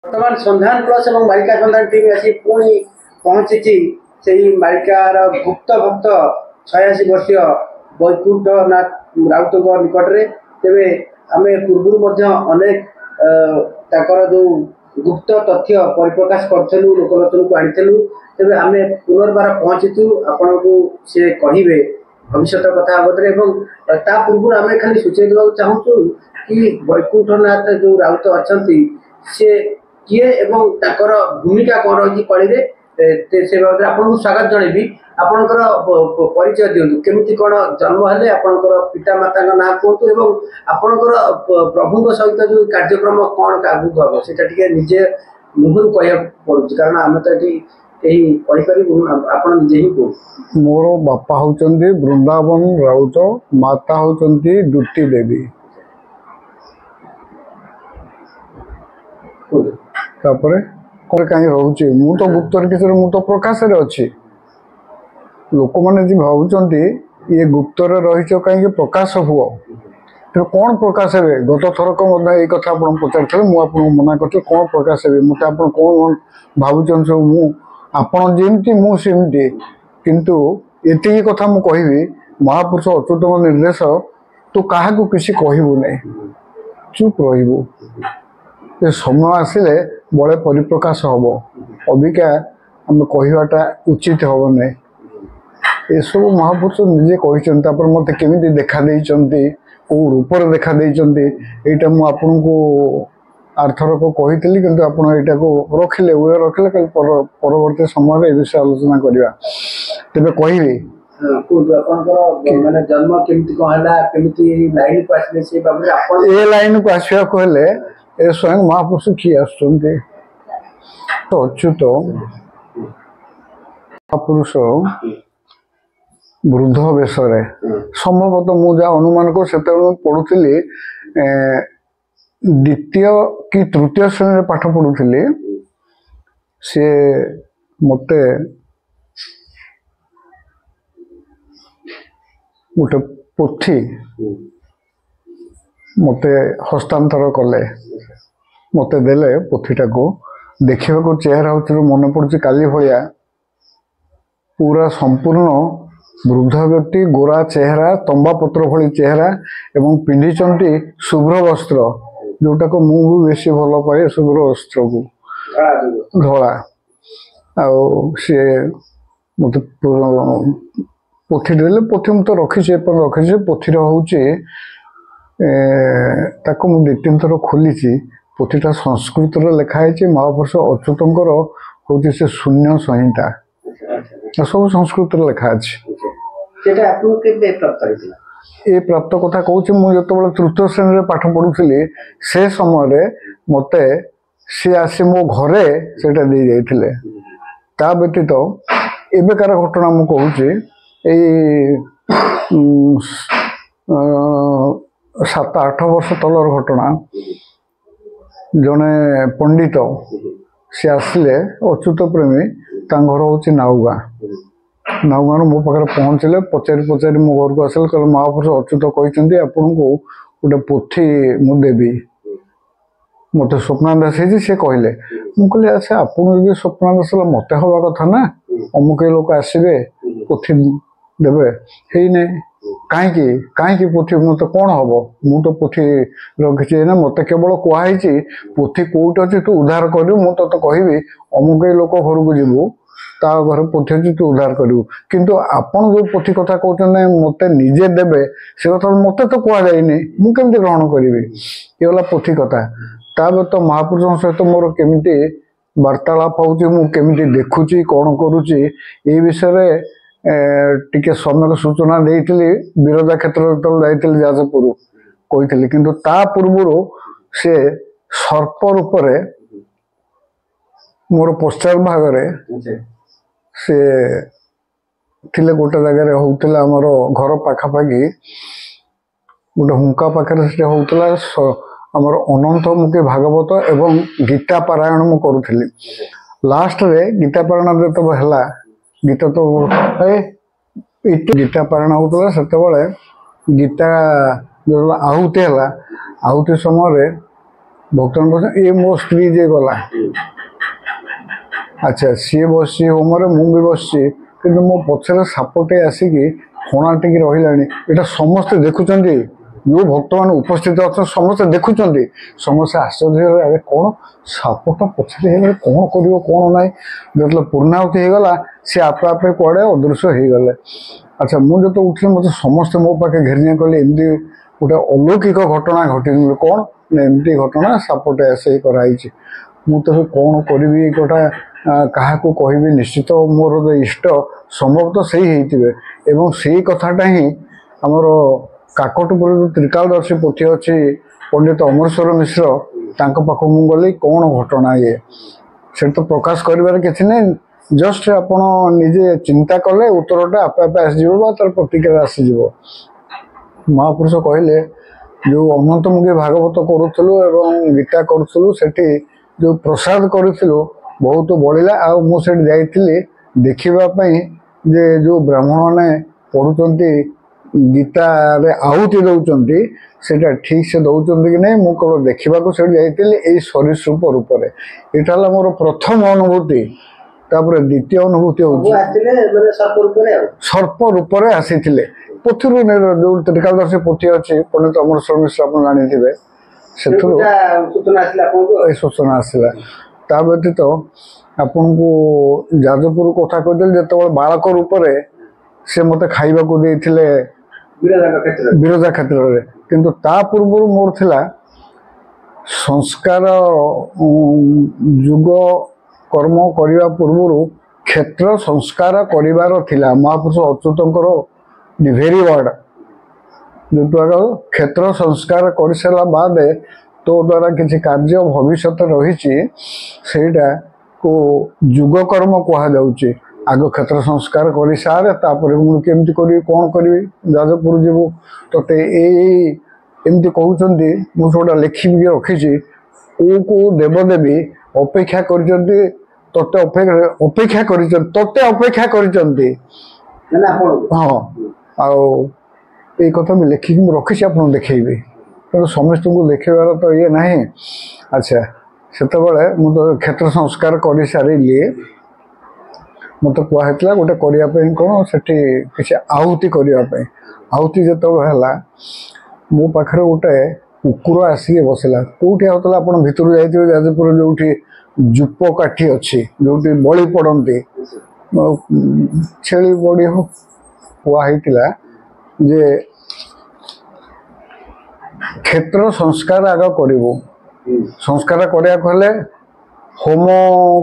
बर्तमान संधान प्लस और बालिका संधान टीम आसी पुणी पहुंची से बालिकार गुप्त भक्त 86 वर्षीय वैकुंठनाथ राउत निकट में तेरे आम पूर्व अनेक जो गुप्त तथ्य परिप्रकाश करूँ लोकलोचन को आनीलु तेरे आम पुनर्बार पहुंचीचु आपण को सी कहे भविष्य कथा बाबद पूर्व आम खाली सूचय देवा चाहूँ कि वैकुंठनाथ जो राउत अच्छा सी किए एवं ताकर भूमिका कौन रही कली से बाबद आपको स्वागत जनइबी आपणकर परिचय दिंतु केमती कौन जन्म है आपणकर पिता माता ना कहतु एवं आपणकर प्रभु सहित जो कार्यक्रम कौन आगू हम से निजे मुहर कह पड़ू कारण आम तो ये आप निजे ही कह मोर बापा होचंदी वृंदावन राउत माता होचंदी दुती देवी तापरे कहीं रोचे मु तो गुप्तर किसी मु तो प्रकाश रे अच्छी लोक मैंने जी भावुंट ये गुप्तर रही कहीं प्रकाश हुआ तो कौन प्रकाश हे गत थरक ये कथा आप पचार मुझे मना कर कौन प्रकाश हे मत आप कौन भावुन सब मुझे मुझे किंतु ये कथा मुझे कहि महापुरुष अच्युत निर्देश तू क्या किसी कहबू नहीं चुप रही ये समय आसिले बड़े परिप्रकाश हम अबिका आम कहवाटा उचित हम नहीं ये सब महापुरुष निजे कहते मत केमी देखा कौ रूप देखा यहाँ मुझे आरथर को कही कि आपटा को रखिले वे रखिले कल परवर्ती समय ये विषय आलोचना करवा तेरे कहबी ए लाइन को आसवा कहले ए स्वयं महापुरुष किए आसुंटे तो अच्युत महापुरुष वृद्ध वेश संभवतः मुझे अनुमान को पढ़ुली द्वितीय कि तृतीय श्रेणी पाठ पढ़ुली सी मते गोटे पोथी मते हस्तांतर कले मते देले पोथीटा को देखा को चेहरा हो मन पड़े काली भाया पूरा संपूर्ण वृद्ध व्यक्ति गोरा चेहरा तंबा पत्र भली चेहरा एवं पिंधिचंती शुभ्र वस्त्र जोटा को मु भी बेसी भल पाए शुभ्र वस्त्र को धला सी मत पोथी देले पोथी मुझे रखी रखी पोथीर हूँ ताको मु दु तीन थर खोली पोथीटा संस्कृत लिखाई महापुरुष अच्युतंकर हूँ से शून्य संहिता सब संस्कृत लिखा ये प्राप्त कथा कहूँ मुझे तृतीय श्रेणी पाठ पढ़ुली से समय मते सी आसी मो घरे से दे जाइए ता व्यतीत एबेकार घटना मु कहूँ 7-8 वर्ष तलर घटना जड़े पंडित सी आसिले अच्युत प्रेमी घर हूँ नाउगा नाउगा मो पाखे पहुँचले पचारि मो घर को आसिले कह महापुरुष अच्युत कहते आपन को गोटे पोथी मुदेवी मत स्वप्नादास सी कहले मुझे अच्छा आपड़ स्वप्नादास मत हवा कथा ना अमुक लोक आसवे पोथी देवे है नहीं कहीं पोथी मत कौन हम मु तो पोथी रखी ना मत केवल कहुई पोथी कौट अच्छी तू उद्धार करू मु तो कहबी अमुक लोक घर को जीवु ता घर पोथी अच्छी तू उद्धार करू किंतु आपन जो पोथी कथा कहते मत निजे देवे से कथा मत तो कहुई मुझे ग्रहण करी ये गला पोथी कथा ता तो महापुरुषों सहित मोर केमी वार्तालाप होमी देखुची कौन करुच्ची ये विषय टिके सम्यक सूचना देती विरजा क्षेत्र जो जाजपुर कही किंतु ता पूर्व से सर्प रूप मोर पश्चात भागरे से थिले गोटे जगह होता आमर घर पाखापाखि गोटे हुंका पाखे से होता आमर अनंतमुखी भागवत एवं गीता पारायण मु करुली लास्ट रे गीता पारायण जो है गीता तो गीता पारायण होता से गीता जो आहुति है आहुति समय भक्तमान बस ये मो स्त्री जे गला अच्छा सी बस होम मुझे बस कि मो पचर सापटे आसिकी फणा टिक रहा ये समस्ते देखुं जो भक्त मान उपस्थित अच्छा समस्ते देखुं समस्ते आश्चर्य कौन सापटा पछरे कौन कर कौन ना जो पूर्णाहुति होगला सी आपे आपे कड़े अदृश्य हो गले। अच्छा मुझे तो उठे मत समस्ते मो पाखे घेरिया कले एमती गोटे अलौकिक घटना घटी कौन एमती घटना सापटे आसे कराई मुझे कौन करी गोटा क्या कहबी निश्चित मोर जो इष्ट संभव तो सही होते से कथाटा ही आमर काकटपुर जो त्रिकालदर्शी पोथी अच्छी पंडित अमरेश्वर मिश्र पाख मु गली कौन घटना ये से तो प्रकाश कर किसी नहीं जस्ट आपण निजे चिंता कले उत्तरटा आपे आपे आसो तार प्रतिक्रिया आसीज। महापुरुष कहले जो अनंतमुखी भागवत करूँ एवं गीता करूँ से जो प्रसाद करूँ बहुत बढ़ला आ मुझे जाइली देखापी जे जो ब्राह्मण मैंने पढ़ुंट गीता आहुति दौरान सेटा ठीक से दौरान कि नहीं मुझे केवल देखा जाइली सरीसृप रूप से यहाँ मोर प्रथम अनुभूति तापर द्वितीय अनुभूति सर्प रूप से आसी पोथी जो त्रिकालदर्शी पोथी अच्छी पंडित अमरेश्वर मिश्र आप जानी से सूचना आसला ता व्यतीत आपन को जाजपुर कथा कहते जो बालक रूप से मत खाइबा को देथिले विरजा क्षेत्र में किंतु ता पूर्व मोर थिला संस्कार युग कर्म करने पूर्व क्षेत्र संस्कार करिवार थिला। महापुरुष अच्युतंकर वेरी वर्ड जो क्षेत्र संस्कार कर सारा बाद तो द्वारा किसी कार्य भविष्य रही सेटा को युग कर्म कहुचे आग क्षेत्र संस्कार कर सारे तापर मुझे केमती करी कौन करी जाजपुर जीवु तोते एमती कहते मुझे लिखिकी रखी को देवदेवी अपेक्षा कर तोते अपेक्षा कर तोते अपेक्षा कर हाँ आई कथा भी लिखिकी रखी आप देखेबी तो समस्त को देखार तो ये ना। अच्छा से तो क्षेत्र संस्कार कर सारे मत कहला गोटे करने कौन से किसी आहुति करने आहुति जो है मो पाखे गोटे कुकुर आसिक बसला कौटी होता आप भितर जाइए जाजपुर जो जूपकाठी अच्छी जो बलि पड़ती छेली बड़ी हो कहला जे क्षेत्र संस्कार आग करू संस्कार करने होम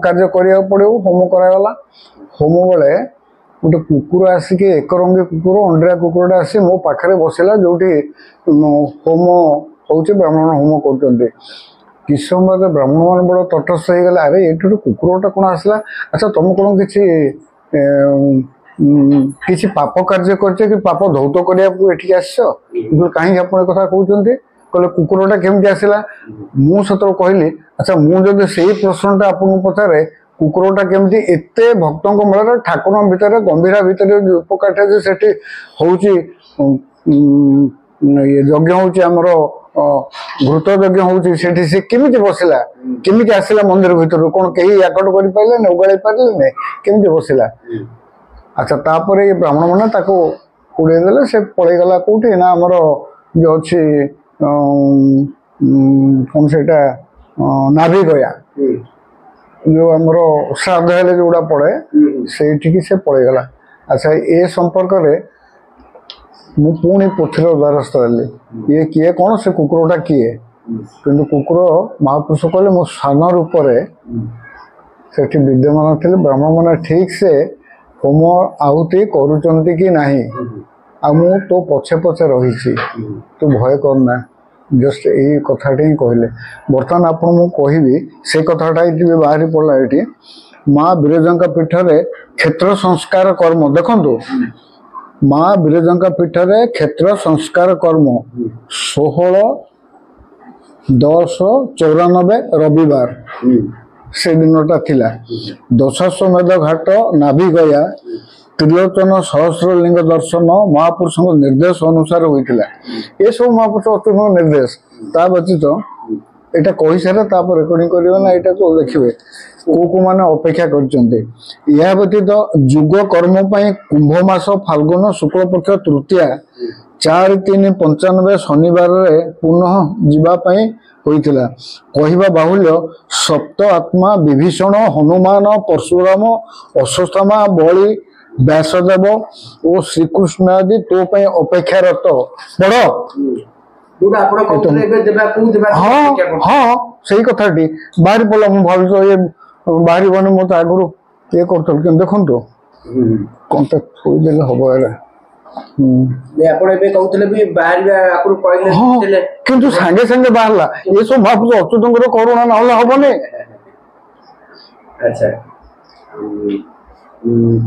कार्य करा पड़ो होम करागला होम बेले गोटे कुकुर आसिक एक रंगी कुकुर अंडा कुकुरटा आसी मो पाखे बसला जो होम हो ब्राह्मण होम कर किस समय बाद ब्राह्मण मान बड़ा तटस्थ हो गला अरे ये कुकुरटा कौन आसला अच्छा तुम कौन किसी पाप कार्य कर पाप धौत करने आस कहीं आप कथा कहते कहले कुकुरटा केमती आसला मुझे कहली अच्छा मुझे से प्रश्नटा आपको पचारे कुकुरटा केमती एत भक्त मेल ठाकुर भितर गंभीरा भितर जो उपकाठ से यज्ञ होमर घृत यज्ञ होती केमी बसला केमी आसला मंदिर भितर कौन कहीं याकट कर पारे उगाड़ी पारे केमी बसला। अच्छा तापर ये ब्राह्मण मैंने उड़े देले से पलैगला कौटी ना आमर जो अच्छी कौन से नाभि गया जो आमर श्राद्ध हेले जोड़ा पड़े से से पलैगला। अच्छा ये संपर्क मु पुणी पोथीर द्वारस्थ हेली ये किए कौन से कुकुरटा किए किंतु कुकुर महापुरुष कहले मो स्थान रूप से विद्यमान थे ब्राह्मण मैंने ठीक से होम आहुति करुचंती कि नहीं आ मु तो पछे पछे रही तू भय करना जस्ट यही कथाटी ही कहले। बर्तमान आपको कहबी से कथाटा भी बाहरी पड़ा ये माँ बिरजा पीठरे क्षेत्र संस्कार कर्म देखु माँ बिरजा पीठरे क्षेत्र संस्कार कर्म 16/10/94 रविवार से दिनटा थिला दशाश्वमेध घाट नाभि गया त्रिलोचन सहस्रलिंग दर्शन महापुरुष निर्देश अनुसार होता ये सब महापुरुष अच्युत निर्देश ता व्यतीत এটা कही सारे रेकर्डिंग करेंगे ना यहाँ को देखिए को मैंने अपेक्षा करछन्ते यह व्यतीत जुग कर्म कुंभ मास फाल्गुन शुक्ल पक्ष तृतीया 4-3-95 शनिवार पुनः जीवाई होइतिला कहिबा बाहुल्य सप्त आत्मा विभीषण हनुमान परशुराम अश्वत्थामा बलि व्यासदेव और श्रीकृष्ण आदि तो अपेक्षारत बड़ हाँ सही कथा बाहरी पड़ा मुझे भाव ये बाहरी बने मत आगु ये कर देखो कंटा थोड़ी हम किंतु सांगे सांगे बाहरला ये सब भाव अच्युत करुणा ना हमने अच्छा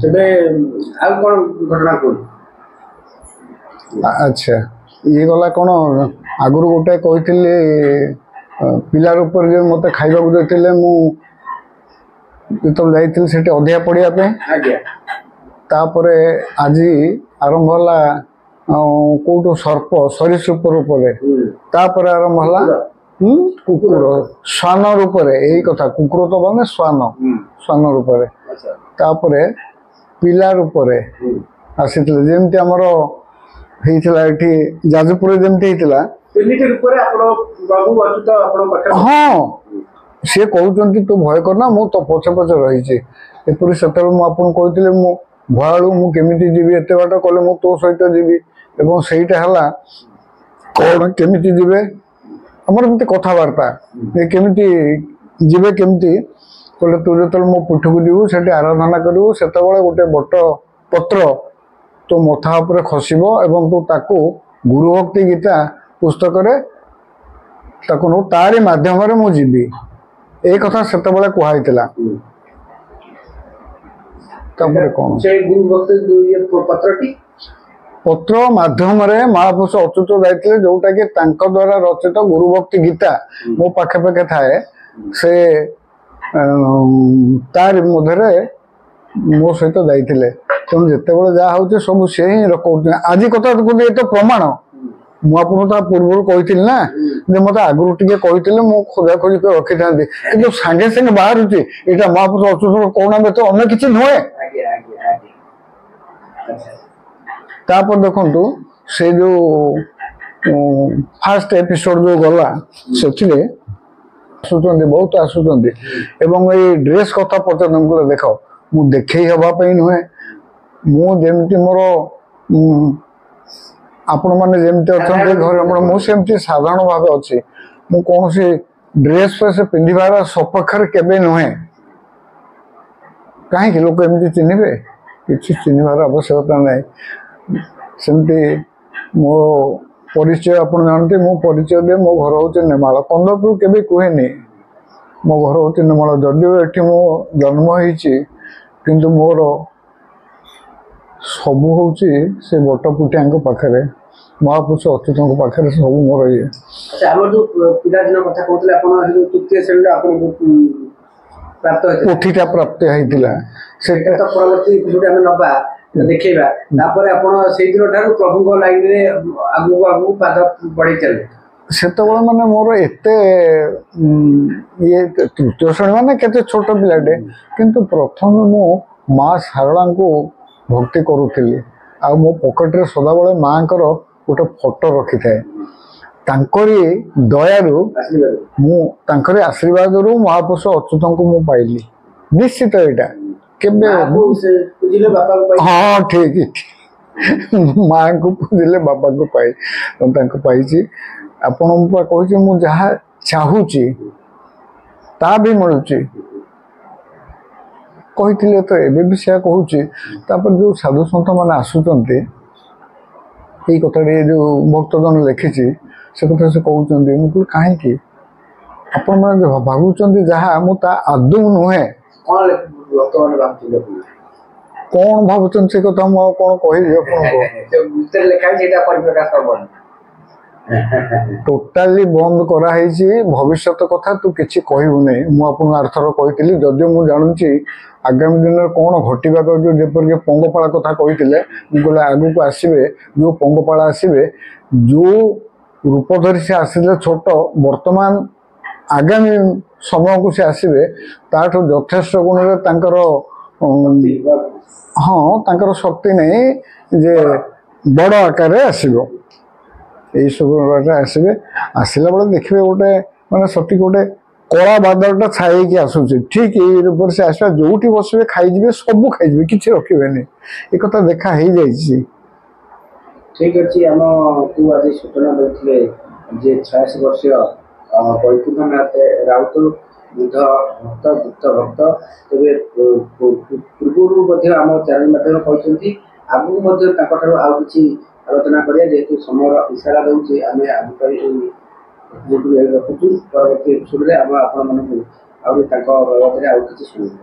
तबे आ कोन घटना को अच्छा ये गला कोन आगुर गोटे कहिथिले पिलार ऊपर जे मते खाइबा को देथिले मु तो जाइथिल सेटे अधिया पड़िया पे आज्ञा तापरे आजी आरंभ होला कोटो सर्प सरीसृप रूप रे तापरे आरंभ होला कुकुर श्वान रूप रे एही कथा कुकुर तो माने श्वान रूप रे तापरे पिला रूप रे आसीथिले जेमति हमर हेइथिला एठी जाजपुर जेमति हेइथिला पिलिटी रूप रे आपण बाबू अच्युत आपण पाखे हां से कहउचंती तू भय करना मु तो पछे पछे रही छी एपुरी सतल मु आपण कहथिले मु भयालु मु केमिति जीवी एते बाट कले मु तो सहित जीवी एवं सेहीटा हला कोन केमिति जीवे हमर मते कथा वार्ता ए केमिति जीवे केमिति कले तू जतल मो पुठ को दिबु सेटे आराधना करिवु सेते बेले गोटे बट पत्र तो मथा ऊपर खसिबो एवं तू ताकू गुरु भक्ति गीता पुस्तक रे ताकू नो तारी माध्यम रे मु जीवी ए कथा सेते बेले कुहाइतिला तापर कोन से गुरु भक्ति ये पत्रटी पत्र माध्यम रे महापुरुष अच्युत जाइतिले जोटा कि तांको द्वारा रचित गुरु भक्ति गीता मो पाखे पाखे थाए से तार मधरे मो सहित जाइतिले तेणु जिते बड़े जहाँ हूँ सब से ही रखुचे आज कथा ये तो प्रमाण मुझे पूर्व कही ना मत आगुरी टे कही मुझे खोजा खोजी कर रखी था कि सागे सागे बाहर यहाँ महापुरुष अच्युत कौना व्यत अन्य किसी नुहे तापर देखु से जो फास्ट एपिसोड जो गला से आसुच्च बहुत आसुच्च एवं ये ड्रेस कथा पचार देख मु देखे हवाई नुहे मुझे मोर आपण मैंने जमी अच्छा घर मुझे साधारण भाव अच्छी मुझे ड्रेस फ्रेस पिंधार सपक्षर केवे नुहे कहीं लोक एमती चिन्हे कि चिन्हबार आवश्यकता ना सेमती मो परिचय आप जानते मो परिचय दे मो घर हूँ नेमाल कंदपुर केवे कहे मो घर हूँ नेमाल जदिव ये मो जन्म हो मोर सबू हूँ से बटपुटिया पाखे महापुरुष अच्युत पाखे सब मोर ये पोथीटा प्राप्त देखा प्रभु लाइन आगू आगू पाद बढ़ी चले से माने मोर एते ये तृतीय श्रेणी माने केते छोट पिलाटे किंतु प्रथम मु माँ शारला को भक्ति करुली आ मो पकेट रे सदा बेले माँ गोटे फोटो रखी थाए तांकरी दयारु मु तांकरी आशीर्वाद रु महापुरुष अच्युत को मु पाइली निश्चित एटा केबे हाँ ठीक माँ को पूजिले बापा को पाई तांको पाइची आपण कही मु जहाँ चाहूची ता भी मिलुची कही तो एबे भी से कहूँ जो साधु सन्त मैंने आसुच्च यही कथा जो भक्तजन लिखी से कथा से कहते मुझे कहीं आपण मैंने भावुं जहाँ मुझे आदौ नुहे कौन भावुं से कथा मुझे कौन कह टोटाली बंद कराई भविष्य कथा तू किसी कहबू नहीं मुझे आरथर कही जदिव मुझे जानूची आगामी दिन में कौन घटवा जो जपरिक पंगपाला कथा कही मुझे आगू को आसवे जो पंगपाला आसवे जो रूप धरी से आसिले छोट वर्तमान ଆଗାମୀ ସମୟକୁ ସେ ଆସିବେ ତାଠୁ ଯଥେଷ୍ଟ ଗୁଣରେ ତାଙ୍କର ହଁ ତାଙ୍କର ଶକ୍ତି ନାହିଁ ଯେ ବଡ଼ ଆକାରରେ ଆସିବ। ଏଇସବୁ ଆସିବେ, ଆସିଲା ବେଳେ ଦେଖିବେ ଗୋଟେ ମାନେ ସଠିକ୍ ଗୋଟେ କଳା ବାଦଲଟା ଛାଇକି ଆସୁଛି, ଠିକ୍ ଏଇ ରୂପରେ ସେ ଆସିବା, ଯୋଉଠି ବସିବେ ଖାଇଯିବେ, ସବୁ ଖାଇଯିବେ, କିଛି ରଖିବେନି। ଏ କଥା ଦେଖା ହେଇଯାଇଛି। ଠିକ୍ ଅଛି, ଆମକୁ ଆଜି ସୂଚନା ଦେଇଥିଲେ ଯେ 86 ବର୍ଷୀୟ ବୈକୁଣ୍ଠନାଥ ରାଉତ ବୃଦ୍ଧ ଭକ୍ତ ଗୁପ୍ତ ଭକ୍ତ। ତେବେ ପୂର୍ବରୁ ମଧ୍ୟ ଆମ ଚ୍ୟାନେଲ ମାଧ୍ୟମରେ କହିଛନ୍ତି, ଆଗକୁ ମଧ୍ୟ ତାଙ୍କଠାରୁ ଆଉ କିଛି ଆଲୋଚନା କରିବା, ଯେହେତୁ ସମୟର ଇସାରା ଦେଉଛି ଆମେ ଆଜି ପାଇଁ ରଖୁଛୁ। ପରବର୍ତ୍ତୀ ଏପିସୋଡରେ ଆମେ ଆପଣମାନଙ୍କୁ ଆହୁରି ତାଙ୍କ ବାବଦରେ ଆଉ କିଛି ଶୁଣିବୁ।